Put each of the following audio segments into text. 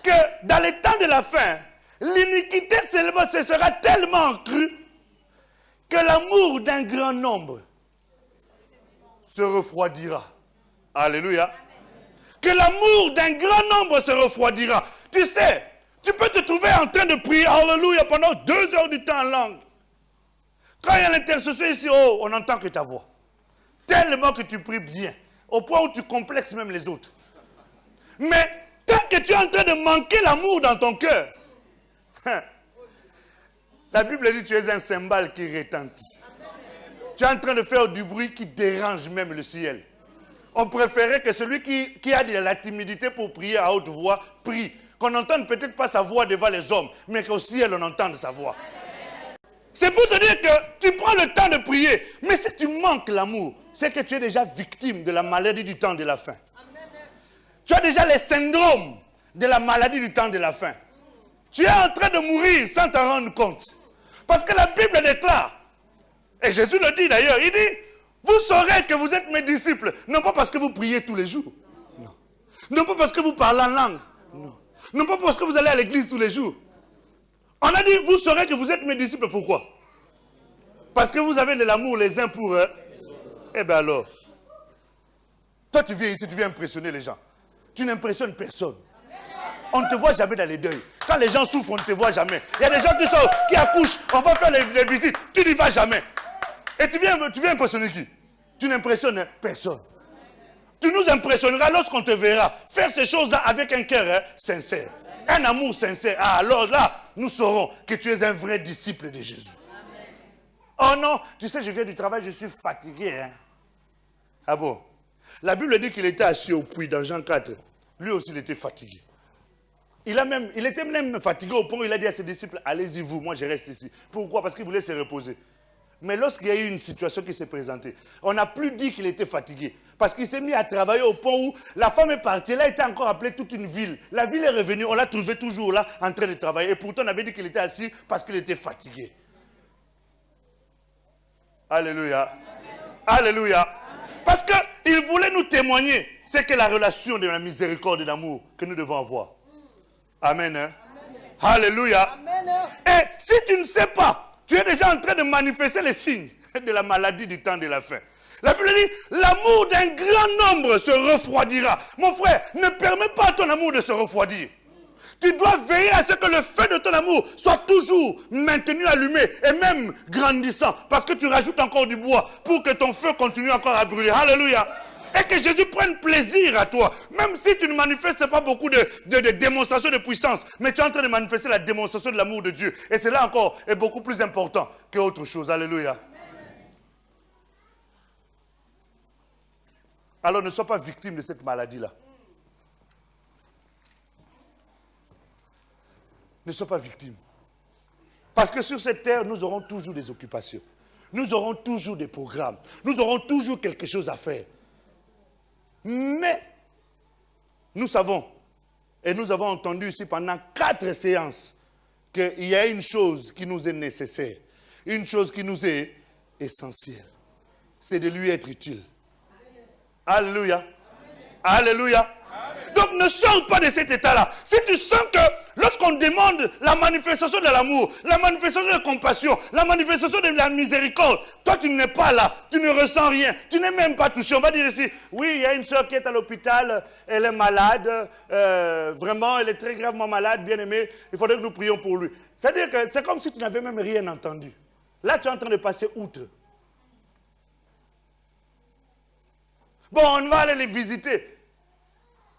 que dans les temps de la fin, l'iniquité se sera tellement crue que l'amour d'un grand nombre se refroidira. Alléluia. Que l'amour d'un grand nombre se refroidira. Tu sais, tu peux te trouver en train de prier, alléluia, pendant 2 heures du temps en langue. Quand il y a l'intercession ici, oh, on n'entend que ta voix. Tellement que tu pries bien, au point où tu complexes même les autres. Mais tant que tu es en train de manquer l'amour dans ton cœur, la Bible dit que tu es un cymbale qui retentit. Tu es en train de faire du bruit qui dérange même le ciel. On préférait que celui qui a de la timidité pour prier à haute voix, prie. Qu'on n'entende peut-être pas sa voix devant les hommes, mais qu'au ciel on entende sa voix. C'est pour te dire que tu prends le temps de prier, mais si tu manques l'amour, c'est que tu es déjà victime de la maladie du temps de la fin. Tu as déjà les syndromes de la maladie du temps de la fin. Tu es en train de mourir sans t'en rendre compte. Parce que la Bible déclare, et Jésus le dit d'ailleurs, il dit, vous saurez que vous êtes mes disciples, non pas parce que vous priez tous les jours, non. Non pas parce que vous parlez en langue, non. Non pas parce que vous allez à l'église tous les jours. On a dit, vous saurez que vous êtes mes disciples, pourquoi? Parce que vous avez de l'amour les uns pour eux. Eh bien alors, toi tu viens ici, tu viens impressionner les gens. Tu n'impressionnes personne. On ne te voit jamais dans les deuils. Quand les gens souffrent, on ne te voit jamais. Il y a des gens qui accouchent, on va faire les visites, tu n'y vas jamais. Et tu viens impressionner qui? Tu n'impressionnes personne. Tu nous impressionneras lorsqu'on te verra faire ces choses-là avec un cœur sincère. Un amour sincère. Ah, alors là, nous saurons que tu es un vrai disciple de Jésus. Oh non, tu sais, je viens du travail, je suis fatigué. Hein? Ah bon? La Bible dit qu'il était assis au puits dans Jean 4. Lui aussi, il était fatigué. Il était même fatigué au point où il a dit à ses disciples, allez-y vous, moi je reste ici. Pourquoi? Parce qu'il voulait se reposer. Mais lorsqu'il y a eu une situation qui s'est présentée, on n'a plus dit qu'il était fatigué. Parce qu'il s'est mis à travailler au point où la femme est partie. Elle a été encore appelée toute une ville. La ville est revenue, on l'a trouvé toujours là en train de travailler. Et pourtant on avait dit qu'il était assis parce qu'il était fatigué. Alléluia. Amen. Alléluia. Amen. Parce qu'il voulait nous témoigner. C'est que la relation de la miséricorde et d'amour que nous devons avoir. Amen. Hein? Amen. Alléluia. Amen. Et si tu ne sais pas, tu es déjà en train de manifester les signes de la maladie du temps de la fin. La Bible dit, l'amour d'un grand nombre se refroidira. Mon frère, ne permets pas à ton amour de se refroidir. Tu dois veiller à ce que le feu de ton amour soit toujours maintenu allumé et même grandissant. Parce que tu rajoutes encore du bois pour que ton feu continue encore à brûler. Alléluia. Et que Jésus prenne plaisir à toi. Même si tu ne manifestes pas beaucoup de démonstrations de puissance, mais tu es en train de manifester la démonstration de l'amour de Dieu. Et cela encore est beaucoup plus important qu'autre chose. Alléluia. Alors ne sois pas victime de cette maladie-là. Ne sois pas victime. Parce que sur cette terre, nous aurons toujours des occupations. Nous aurons toujours des programmes. Nous aurons toujours quelque chose à faire. Mais, nous savons, et nous avons entendu ici pendant 4 séances, qu'il y a une chose qui nous est nécessaire. Une chose qui nous est essentielle. C'est de lui être utile. Alléluia. Alléluia. Donc ne sors pas de cet état-là. Si tu sens que lorsqu'on demande la manifestation de l'amour, la manifestation de la compassion, la manifestation de la miséricorde, toi tu n'es pas là, tu ne ressens rien, tu n'es même pas touché. On va dire ici, oui, il y a une soeur qui est à l'hôpital, elle est malade, vraiment, elle est très gravement malade, bien aimée, il faudrait que nous prions pour lui. C'est-à-dire que c'est comme si tu n'avais même rien entendu. Là, tu es en train de passer outre. Bon, on va aller les visiter.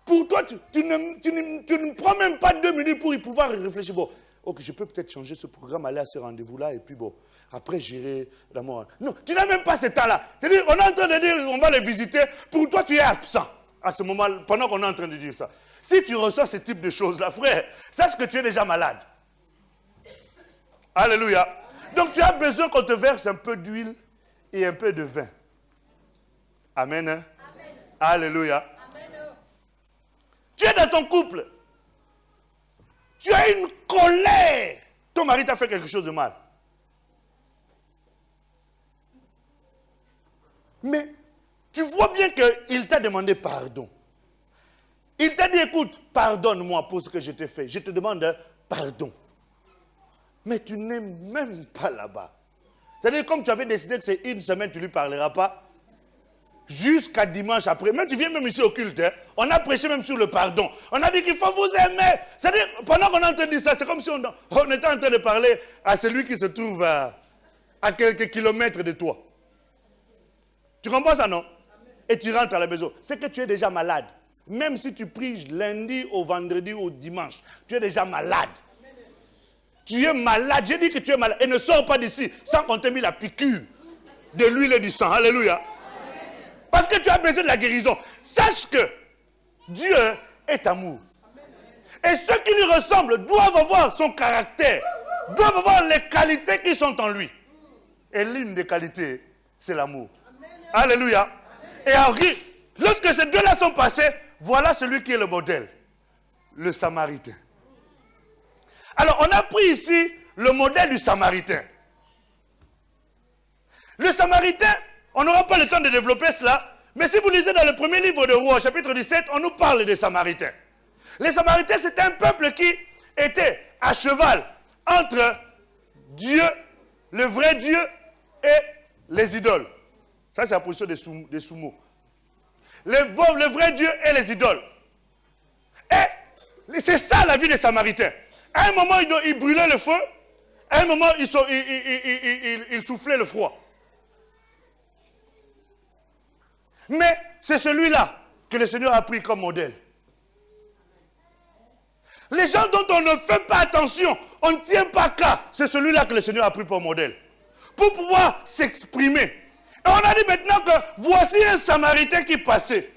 Pour toi, tu ne prends même pas 2 minutes pour y pouvoir réfléchir. Bon, ok, je peux peut-être changer ce programme, aller à ce rendez-vous-là, et puis bon, après j'irai dans mon... Non, tu n'as même pas ce temps-là. C'est-à-dire, on est en train de dire, on va les visiter, pour toi, tu es absent à ce moment, pendant qu'on est en train de dire ça. Si tu ressens ce type de choses-là, frère, sache que tu es déjà malade. Alléluia. Donc, tu as besoin qu'on te verse un peu d'huile et un peu de vin. Amen. Hein? Amen. Alléluia. Tu es dans ton couple. Tu as une colère. Ton mari t'a fait quelque chose de mal. Mais tu vois bien qu'il t'a demandé pardon. Il t'a dit, dit, écoute, pardonne-moi pour ce que je t'ai fait. Je te demande pardon. Mais tu n'es même pas là-bas. C'est-à-dire, comme tu avais décidé que c'est une semaine, tu ne lui parleras pas. Jusqu'à dimanche après. Même tu viens même ici au culte. Hein, on a prêché même sur le pardon. On a dit qu'il faut vous aimer. C'est-à-dire, pendant qu'on est en train de dire ça, c'est comme si on était en train de parler à celui qui se trouve à quelques kilomètres de toi. Tu comprends ça, non? Et tu rentres à la maison. C'est que tu es déjà malade. Même si tu pries lundi au vendredi ou au dimanche, tu es déjà malade. Tu es malade. J'ai dit que tu es malade. Et ne sors pas d'ici sans qu'on t'ait mis la piqûre de l'huile et du sang. Alléluia. Parce que tu as besoin de la guérison. Sache que Dieu est amour. Et ceux qui lui ressemblent doivent avoir son caractère. Doivent avoir les qualités qui sont en lui. Et l'une des qualités, c'est l'amour. Alléluia. Et Henri, lorsque ces deux-là sont passés, voilà celui qui est le modèle. Le Samaritain. Alors, on a pris ici le modèle du Samaritain. Le Samaritain, on n'aura pas le temps de développer cela, mais si vous lisez dans le premier livre de Rois, chapitre 17, on nous parle des Samaritains. Les Samaritains, c'était un peuple qui était à cheval entre Dieu, le vrai Dieu, et les idoles. Ça, c'est la position des sumo. Le vrai Dieu et les idoles. Et c'est ça la vie des Samaritains. À un moment, ils brûlaient le feu. À un moment, ils soufflaient le froid. Mais c'est celui-là que le Seigneur a pris comme modèle. Les gens dont on ne fait pas attention, on ne tient pas cas, c'est celui-là que le Seigneur a pris pour modèle. Pour pouvoir s'exprimer. Et on a dit maintenant que voici un Samaritain qui passait.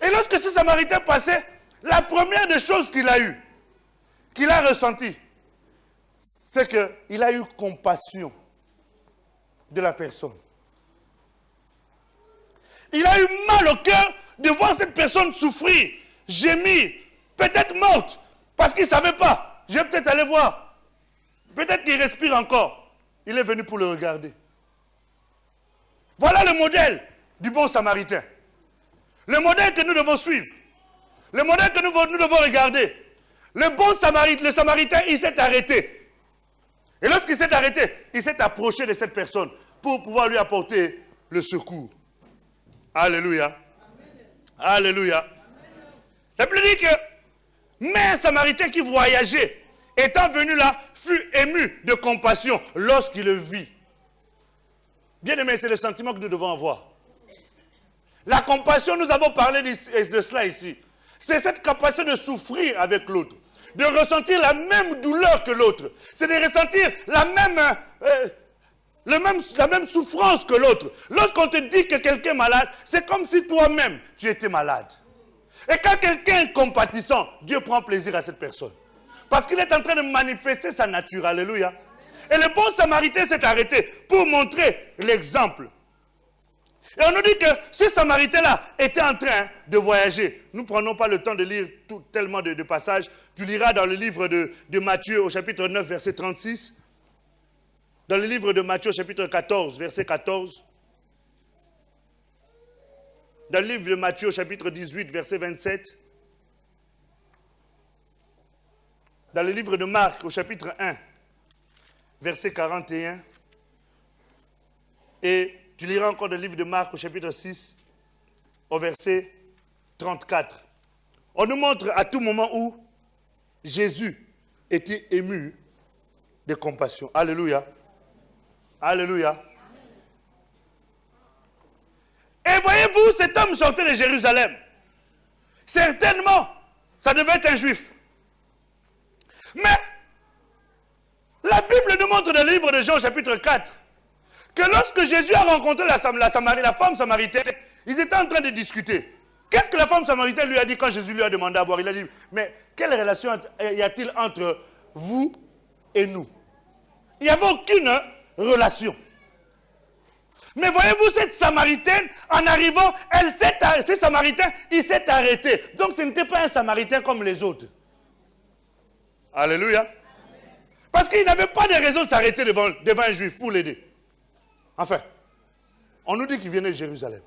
Et lorsque ce Samaritain passait, la première des choses qu'il a eues, qu'il a ressenti, c'est qu'il a eu compassion de la personne. Il a eu mal au cœur de voir cette personne souffrir, gémir, peut-être morte, parce qu'il ne savait pas. Je vais peut-être aller voir. Peut-être qu'il respire encore. Il est venu pour le regarder. Voilà le modèle du bon Samaritain. Le modèle que nous devons suivre. Le modèle que nous devons regarder. Le bon Samaritain, le Samaritain, il s'est arrêté. Et lorsqu'il s'est arrêté, il s'est approché de cette personne pour pouvoir lui apporter le secours. Alléluia. Amen. Alléluia. La Bible dit que mais un Samaritain qui voyageait, étant venu là, fut ému de compassion lorsqu'il le vit. Bien aimé, c'est le sentiment que nous devons avoir. La compassion, nous avons parlé de cela ici. C'est cette capacité de souffrir avec l'autre, de ressentir la même douleur que l'autre. C'est de ressentir la même souffrance que l'autre. Lorsqu'on te dit que quelqu'un est malade, c'est comme si toi-même, tu étais malade. Et quand quelqu'un est compatissant, Dieu prend plaisir à cette personne. Parce qu'il est en train de manifester sa nature. Alléluia. Et le bon Samaritain s'est arrêté pour montrer l'exemple. Et on nous dit que ce Samaritain-là était en train de voyager. Nous ne prenons pas le temps de lire tellement de passages. Tu liras dans le livre de Matthieu au chapitre 9, verset 36. Dans le livre de Matthieu au chapitre 14, verset 14. Dans le livre de Matthieu au chapitre 18, verset 27. Dans le livre de Marc au chapitre 1, verset 41. Et tu liras encore le livre de Marc au chapitre 6, au verset 34. On nous montre à tout moment où Jésus était ému de compassion. Alléluia. Alléluia. Et voyez-vous, cet homme sortait de Jérusalem. Certainement, ça devait être un juif. Mais la Bible nous montre dans le livre de Jean, chapitre 4, que lorsque Jésus a rencontré la femme samaritaine, ils étaient en train de discuter. Qu'est-ce que la femme samaritaine lui a dit quand Jésus lui a demandé à boire? Il a dit, mais quelle relation y a-t-il entre vous et nous? Il n'y avait aucune relation. Mais voyez-vous, cette Samaritaine, en arrivant, ce Samaritain, il s'est arrêté. Donc ce n'était pas un Samaritain comme les autres. Alléluia. Parce qu'il n'avait pas de raison de s'arrêter devant un juif pour l'aider. Enfin, on nous dit qu'il venait de Jérusalem.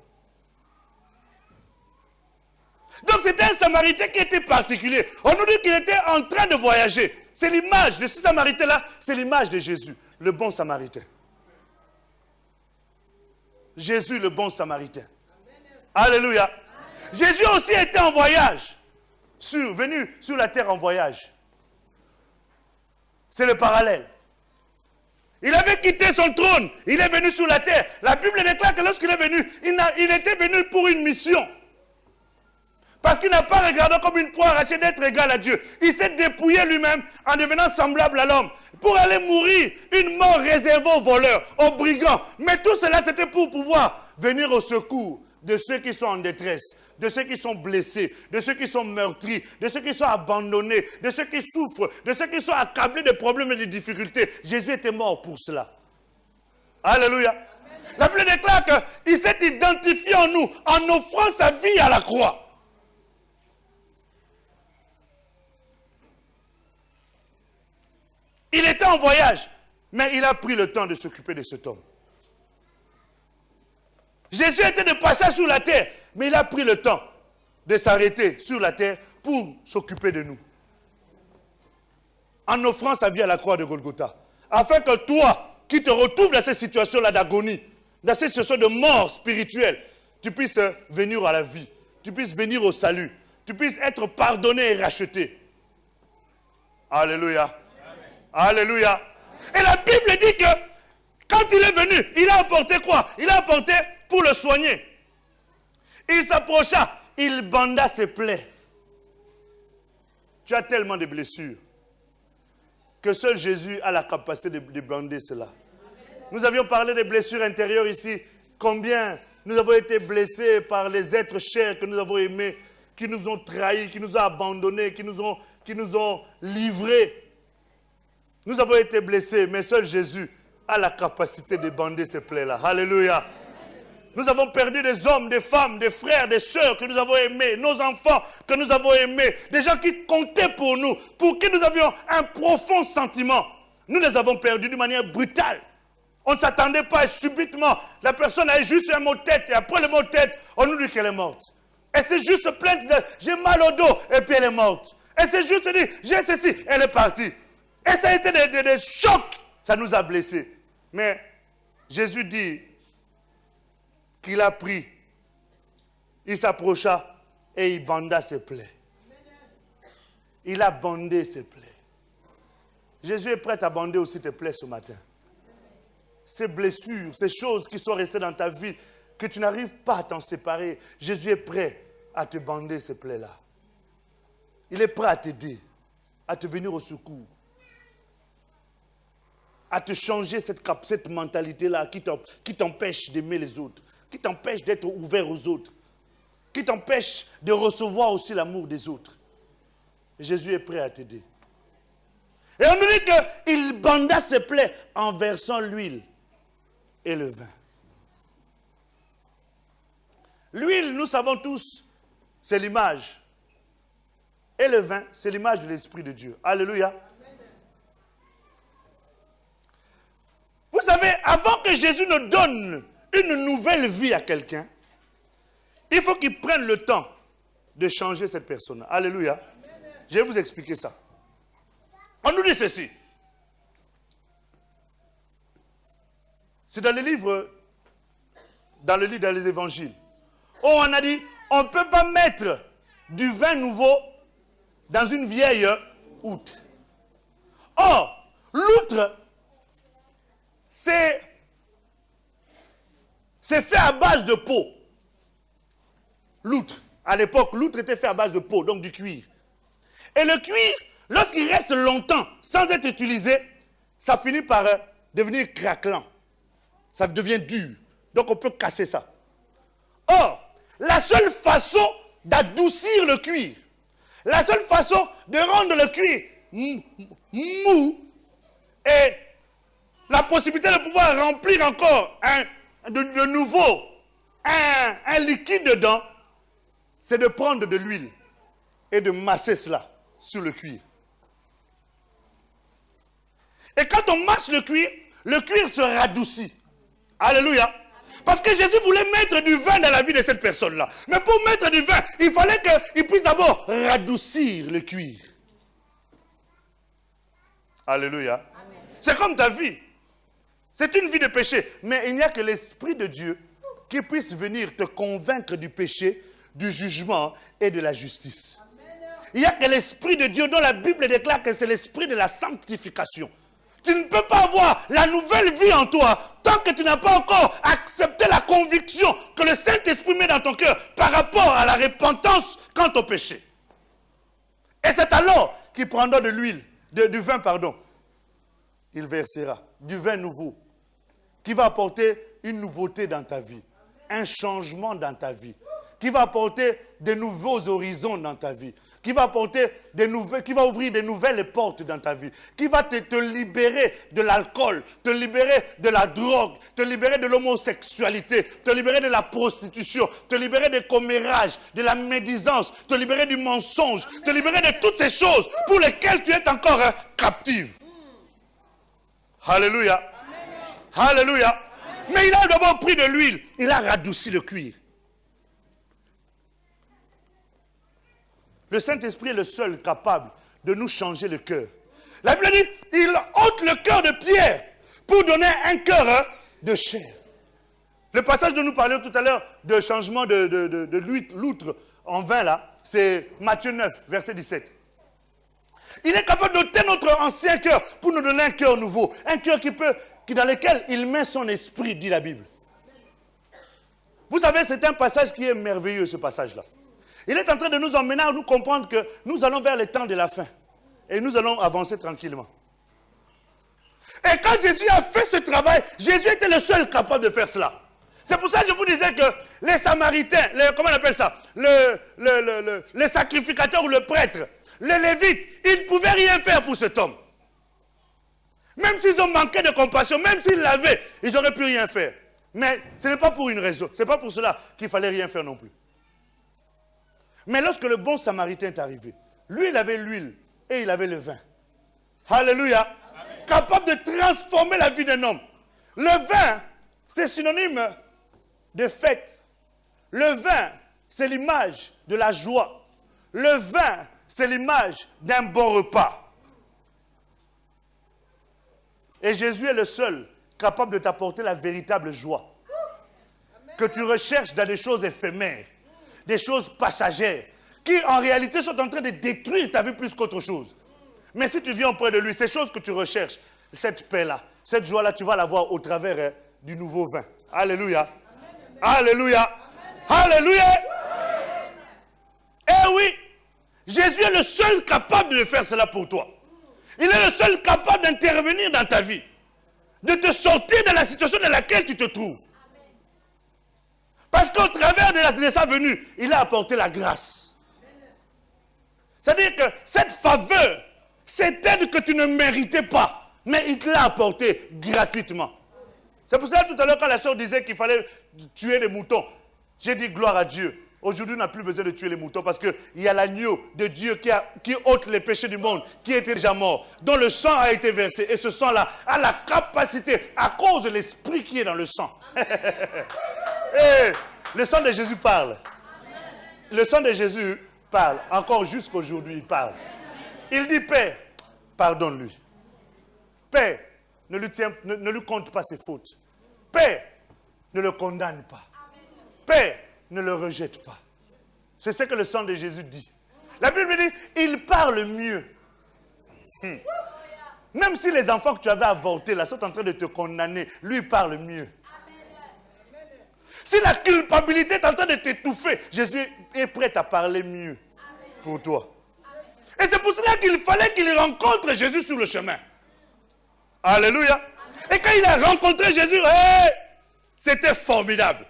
Donc c'était un Samaritain qui était particulier. On nous dit qu'il était en train de voyager. C'est l'image de ce Samaritain-là, c'est l'image de Jésus, le bon Samaritain. Jésus, le bon Samaritain. Alléluia. Jésus aussi était en voyage, venu sur la terre en voyage. C'est le parallèle. Il avait quitté son trône, il est venu sur la terre. La Bible déclare que lorsqu'il est venu, il était venu pour une mission. Parce qu'il n'a pas regardé comme une proie arrachée d'être égal à Dieu. Il s'est dépouillé lui-même en devenant semblable à l'homme. Pour aller mourir, une mort réservée aux voleurs, aux brigands. Mais tout cela, c'était pour pouvoir venir au secours de ceux qui sont en détresse, de ceux qui sont blessés, de ceux qui sont meurtris, de ceux qui sont abandonnés, de ceux qui souffrent, de ceux qui sont accablés de problèmes et de difficultés. Jésus était mort pour cela. Alléluia. La Bible déclare qu'il s'est identifié en nous en offrant sa vie à la croix. Il était en voyage, mais il a pris le temps de s'occuper de cet homme. Jésus était de passage sur la terre, mais il a pris le temps de s'arrêter sur la terre pour s'occuper de nous. En offrant sa vie à la croix de Golgotha. Afin que toi, qui te retrouves dans cette situation-là d'agonie, dans cette situation de mort spirituelle, tu puisses venir à la vie, tu puisses venir au salut, tu puisses être pardonné et racheté. Alléluia. Alléluia. Et la Bible dit que quand il est venu, il a apporté quoi? Il a apporté pour le soigner. Il s'approcha, il banda ses plaies. Tu as tellement de blessures que seul Jésus a la capacité de bander cela. Nous avions parlé des blessures intérieures ici. Combien nous avons été blessés par les êtres chers que nous avons aimés, qui nous ont trahis, qui nous ont abandonnés, qui nous ont livrés. Nous avons été blessés, mais seul Jésus a la capacité de bander ces plaies-là. Alléluia. Nous avons perdu des hommes, des femmes, des frères, des sœurs que nous avons aimés, nos enfants que nous avons aimés, des gens qui comptaient pour nous, pour qui nous avions un profond sentiment. Nous les avons perdus d'une manière brutale. On ne s'attendait pas et subitement, la personne a eu juste un mot de tête et après le mot de tête, on nous dit qu'elle est morte. Elle s'est juste plainte de « j'ai mal au dos » et puis elle est morte. Elle s'est juste dit « j'ai ceci » elle est partie. Et ça a été des chocs. Ça nous a blessés. Mais Jésus dit qu'il a pris, il s'approcha et il banda ses plaies. Il a bandé ses plaies. Jésus est prêt à bander aussi tes plaies ce matin. Ces blessures, ces choses qui sont restées dans ta vie, que tu n'arrives pas à t'en séparer, Jésus est prêt à te bander ces plaies-là. Il est prêt à t'aider, à te venir au secours. À te changer cette mentalité-là qui t'empêche d'aimer les autres, qui t'empêche d'être ouvert aux autres, qui t'empêche de recevoir aussi l'amour des autres. Jésus est prêt à t'aider. Et on nous dit qu'il banda ses plaies en versant l'huile et le vin. L'huile, nous savons tous, c'est l'image. Et le vin, c'est l'image de l'Esprit de Dieu. Alléluia. Vous savez, avant que Jésus ne donne une nouvelle vie à quelqu'un, il faut qu'il prenne le temps de changer cette personne. Alléluia. Je vais vous expliquer ça. On nous dit ceci. C'est dans les livres, dans les évangiles. Oh, on a dit, on ne peut pas mettre du vin nouveau dans une vieille outre. Or, l'outre, c'est fait à base de peau. L'outre. À l'époque, l'outre était fait à base de peau, donc du cuir. Et le cuir, lorsqu'il reste longtemps sans être utilisé, ça finit par devenir craquelant. Ça devient dur. Donc on peut casser ça. Or, la seule façon d'adoucir le cuir, la seule façon de rendre le cuir mou et la possibilité de pouvoir remplir encore de nouveau un liquide dedans, c'est de prendre de l'huile et de masser cela sur le cuir. Et quand on masse le cuir se radoucit. Alléluia. Parce que Jésus voulait mettre du vin dans la vie de cette personne-là. Mais pour mettre du vin, il fallait qu'il puisse d'abord radoucir le cuir. Alléluia. C'est comme ta vie. C'est une vie de péché. Mais il n'y a que l'Esprit de Dieu qui puisse venir te convaincre du péché, du jugement et de la justice. Il n'y a que l'Esprit de Dieu dont la Bible déclare que c'est l'Esprit de la sanctification. Tu ne peux pas avoir la nouvelle vie en toi tant que tu n'as pas encore accepté la conviction que le Saint-Esprit met dans ton cœur par rapport à la repentance quant au péché. Et c'est alors qu'il prendra de l'huile, du vin, pardon. Il versera du vin nouveau qui va apporter une nouveauté dans ta vie, un changement dans ta vie, qui va apporter de nouveaux horizons dans ta vie, qui va apporter qui va ouvrir de nouvelles portes dans ta vie, qui va te libérer de l'alcool, te libérer de la drogue, te libérer de l'homosexualité, te libérer de la prostitution, te libérer des commérages, de la médisance, te libérer du mensonge, te libérer de toutes ces choses pour lesquelles tu es encore captive. Alléluia. Amen. Alléluia. Amen. Mais il a d'abord pris de l'huile, il a radouci le cuir. Le Saint-Esprit est le seul capable de nous changer le cœur. La Bible dit, il ôte le cœur de pierre pour donner un cœur de chair. Le passage dont nous parlions tout à l'heure de changement de l'outre en vin là, c'est Matthieu 9, verset 17. Il est capable d'ôter notre ancien cœur pour nous donner un cœur nouveau. Un cœur dans lequel il met son esprit, dit la Bible. Vous savez, c'est un passage qui est merveilleux, ce passage-là. Il est en train de nous emmener à nous comprendre que nous allons vers le temps de la fin. Et nous allons avancer tranquillement. Et quand Jésus a fait ce travail, Jésus était le seul capable de faire cela. C'est pour ça que je vous disais que les Samaritains, comment on appelle ça, les sacrificateurs ou le prêtre, les Lévites, ils ne pouvaient rien faire pour cet homme. Même s'ils ont manqué de compassion, même s'ils l'avaient, ils n'auraient pu rien faire. Mais ce n'est pas pour une raison. Ce n'est pas pour cela qu'il fallait rien faire non plus. Mais lorsque le bon Samaritain est arrivé, lui, il avait l'huile et il avait le vin. Alléluia. Amen. Capable de transformer la vie d'un homme. Le vin, c'est synonyme de fête. Le vin, c'est l'image de la joie. Le vin, c'est l'image d'un bon repas. Et Jésus est le seul capable de t'apporter la véritable joie. Que tu recherches dans des choses éphémères, des choses passagères, qui en réalité sont en train de détruire ta vie plus qu'autre chose. Mais si tu viens auprès de lui, ces choses que tu recherches, cette paix-là, cette joie-là, tu vas l'avoir au travers du nouveau vin. Alléluia. Amen. Alléluia. Amen. Alléluia. Amen. Eh oui, Jésus est le seul capable de faire cela pour toi. Il est le seul capable d'intervenir dans ta vie, de te sortir de la situation dans laquelle tu te trouves. Parce qu'au travers de sa venue, il a apporté la grâce. C'est-à-dire que cette faveur, cette aide que tu ne méritais pas, mais il te l'a apportée gratuitement. C'est pour ça tout à l'heure quand la sœur disait qu'il fallait tuer les moutons, j'ai dit gloire à Dieu. Aujourd'hui, on n'a plus besoin de tuer les moutons parce qu'il y a l'agneau de Dieu qui ôte les péchés du monde, qui était déjà mort, dont le sang a été versé. Et ce sang-là a la capacité, à cause de l'esprit qui est dans le sang. Et le sang de Jésus parle. Le sang de Jésus parle. Encore jusqu'aujourd'hui, il parle. Il dit, Père, pardonne-lui. Père, ne lui compte pas ses fautes. Père, ne le condamne pas. Père, ne le rejette pas. C'est ce que le sang de Jésus dit. La Bible dit, il parle mieux. Même si les enfants que tu avais avortés là sont en train de te condamner, lui parle mieux. Si la culpabilité est en train de t'étouffer, Jésus est prêt à parler mieux pour toi. Et c'est pour cela qu'il fallait qu'il rencontre Jésus sur le chemin. Alléluia. Et quand il a rencontré Jésus, c'était formidable.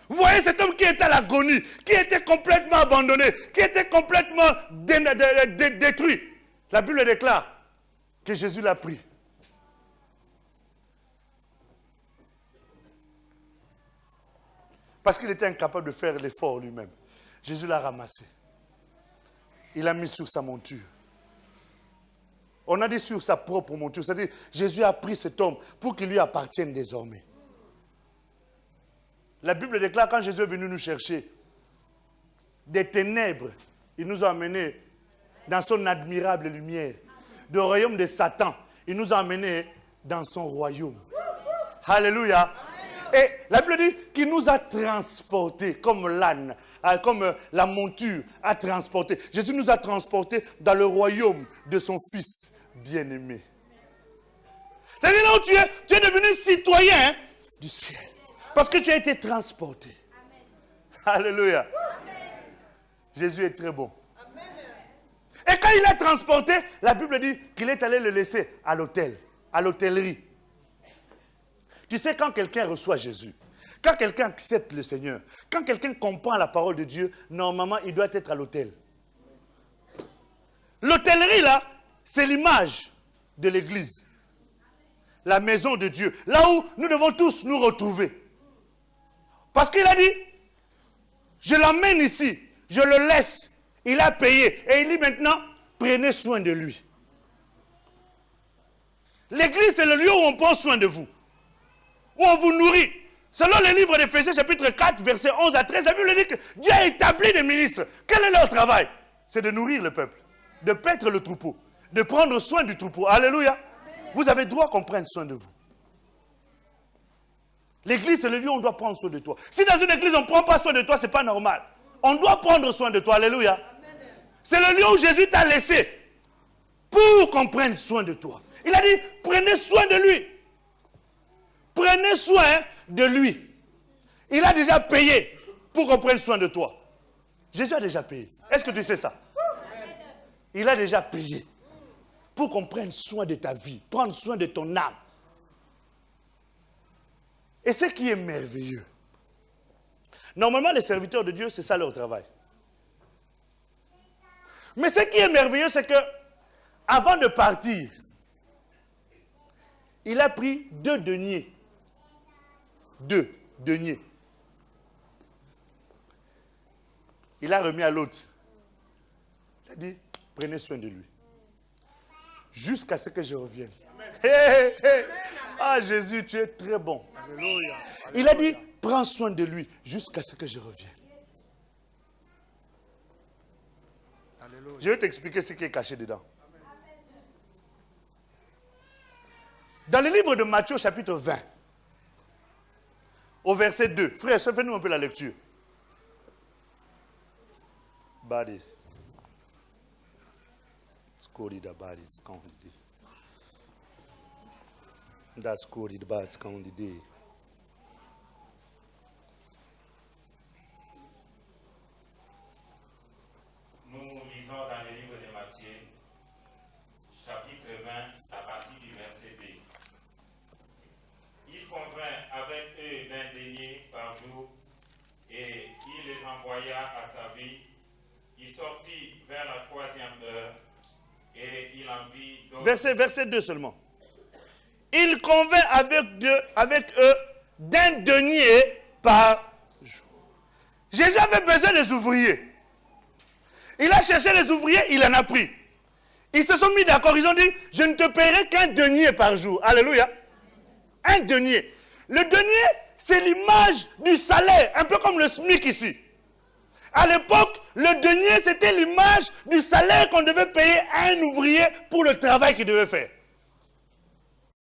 Vous voyez cet homme qui était à l'agonie, qui était complètement abandonné, qui était complètement détruit. La Bible déclare que Jésus l'a pris. Parce qu'il était incapable de faire l'effort lui-même. Jésus l'a ramassé. Il l'a mis sur sa monture. On a dit sur sa propre monture. C'est-à-dire, Jésus a pris cet homme pour qu'il lui appartienne désormais. La Bible déclare quand Jésus est venu nous chercher, des ténèbres, il nous a amenés dans son admirable lumière. Du royaume de Satan, il nous a amenés dans son royaume. Alléluia. Et la Bible dit qu'il nous a transportés comme l'âne, comme la monture a transporté. Jésus nous a transportés dans le royaume de son Fils bien-aimé. C'est-à-dire là où tu es devenu citoyen du ciel. Parce que tu as été transporté. Amen. Alléluia. Amen. Jésus est très bon. Amen. Et quand il est transporté, la Bible dit qu'il est allé le laisser à l'hôtel, à l'hôtellerie. Tu sais, quand quelqu'un reçoit Jésus, quand quelqu'un accepte le Seigneur, quand quelqu'un comprend la parole de Dieu, normalement, il doit être à l'hôtel. L'hôtellerie, là, c'est l'image de l'église. La maison de Dieu. Là où nous devons tous nous retrouver. Parce qu'il a dit, je l'emmène ici, je le laisse, il a payé. Et il dit maintenant, prenez soin de lui. L'église, c'est le lieu où on prend soin de vous. Où on vous nourrit. Selon le livre d'Éphésiens, chapitre 4, versets 11 à 13, la Bible dit que Dieu a établi des ministres. Quel est leur travail? C'est de nourrir le peuple, de paître le troupeau, de prendre soin du troupeau. Alléluia. Vous avez droit qu'on prenne soin de vous. L'église, c'est le lieu où on doit prendre soin de toi. Si dans une église, on ne prend pas soin de toi, ce n'est pas normal. On doit prendre soin de toi. Alléluia. C'est le lieu où Jésus t'a laissé pour qu'on prenne soin de toi. Il a dit, prenez soin de lui. Prenez soin de lui. Il a déjà payé pour qu'on prenne soin de toi. Jésus a déjà payé. Est-ce que tu sais ça? Il a déjà payé pour qu'on prenne soin de ta vie, prendre soin de ton âme. Et ce qui est merveilleux, normalement les serviteurs de Dieu, c'est ça leur travail. Mais ce qui est merveilleux, c'est que avant de partir, il a pris 2 deniers. 2 deniers. Il a remis à l'autre. Il a dit, prenez soin de lui. Jusqu'à ce que je revienne. Hey, hey. Ah Jésus, tu es très bon. Alléluia. Il a dit, prends soin de lui jusqu'à ce que je revienne. Alléluia. Je vais t'expliquer ce qui est caché dedans. Dans le livre de Matthieu, chapitre 20, au verset 2, frère, fais-nous un peu la lecture. Bodies. That's good, the bad count the day. Nous lisons dans le livre de Matthieu, chapitre 20, à partir du verset 2. Il convint avec eux d'un denier par jour, et il les envoya à sa vie. Il sortit vers la 3e heure, et il en vit d'autres. Verset 2 seulement. Il convint avec eux d'un denier par jour. Jésus avait besoin des ouvriers. Il a cherché les ouvriers, il en a pris. Ils se sont mis d'accord, ils ont dit, je ne te paierai qu'un denier par jour. Alléluia. Un denier. Le denier, c'est l'image du salaire, un peu comme le SMIC ici. À l'époque, le denier, c'était l'image du salaire qu'on devait payer à un ouvrier pour le travail qu'il devait faire.